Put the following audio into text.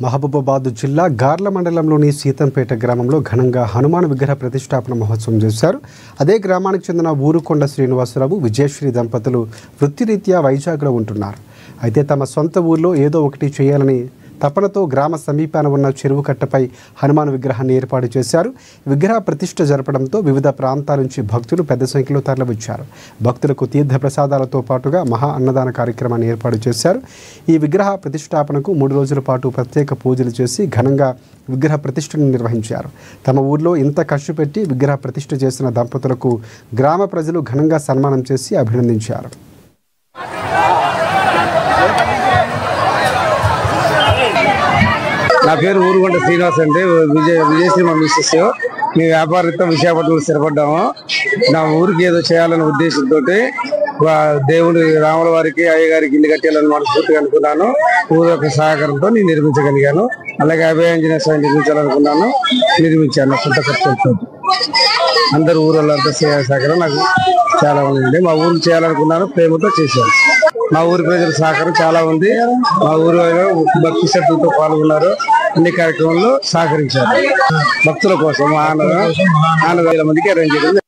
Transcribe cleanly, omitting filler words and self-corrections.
మహబూబాబాద్ జిల్లా గార్ల మండలంలోని సీతంపేట గ్రామంలో ఘనంగా హనుమాన్ విగ్రహ ప్రతిష్టాపన మహోత్సవం చేశారు. అదే గ్రామానికి చెందిన ఊరుకొండ శ్రీనివాసరావు, విజయశ్రీ దంపతులు వృత్తిరీత్యా వైజాగ్లో ఉంటున్నారు. అయితే తమ సొంత ఊర్లో ఏదో ఒకటి చేయాలని తపనతో గ్రామ సమీపాన ఉన్న చెరువు కట్టపై హనుమాన్ విగ్రహాన్ని ఏర్పాటు చేశారు. విగ్రహ ప్రతిష్ఠ జరపడంతో వివిధ ప్రాంతాల నుంచి భక్తులు పెద్ద సంఖ్యలో తరలివచ్చారు. భక్తులకు తీర్థ ప్రసాదాలతో పాటుగా మహా అన్నదాన కార్యక్రమాన్ని ఏర్పాటు చేశారు. ఈ విగ్రహ ప్రతిష్టాపనకు 3 రోజుల పాటు ప్రత్యేక పూజలు చేసి ఘనంగా విగ్రహ ప్రతిష్ఠను నిర్వహించారు. తమ ఊర్లో ఇంత ఖర్చు పెట్టి విగ్రహ ప్రతిష్ఠ చేసిన దంపతులకు గ్రామ ప్రజలు ఘనంగా సన్మానం చేసి అభినందించారు. నా పేరు ఊరుకొండ శ్రీనివాస్ అండి. విజయశ్రీ మా మిస్సెస్. మీ వ్యాపారతో విశాఖపట్నంలో స్థిరపడ్డాము. నా ఊరికి ఏదో చేయాలనే ఉద్దేశంతో దేవుడు రాముల వారికి అయ్యగారికి ఇల్లు కట్టాలని మనస్ఫూర్తిగా అనుకున్నాను. ఊరు యొక్క సహకారంతో నేను నిర్మించగలిగాను. అలాగే అభయాంజనేయ స్వామి నిర్మించాలనుకున్నాను, నిర్మించాను సొంత ఖర్చులతో. అందరు ఊళ్ళంతా సహకారం నాకు చాలా ఉంది. మా ఊరికి చేయాలనుకున్నాను, ప్రేమతో చేశాను. మా ఊరి ప్రజల సహకారం చాలా ఉంది. మా ఊరు భక్తి శ్రద్ధలతో పాల్గొన్నారు. అన్ని కార్యక్రమాల్లో సహకరించారు. భక్తుల కోసం 100 మందికి అరేంజ్ చేయడం.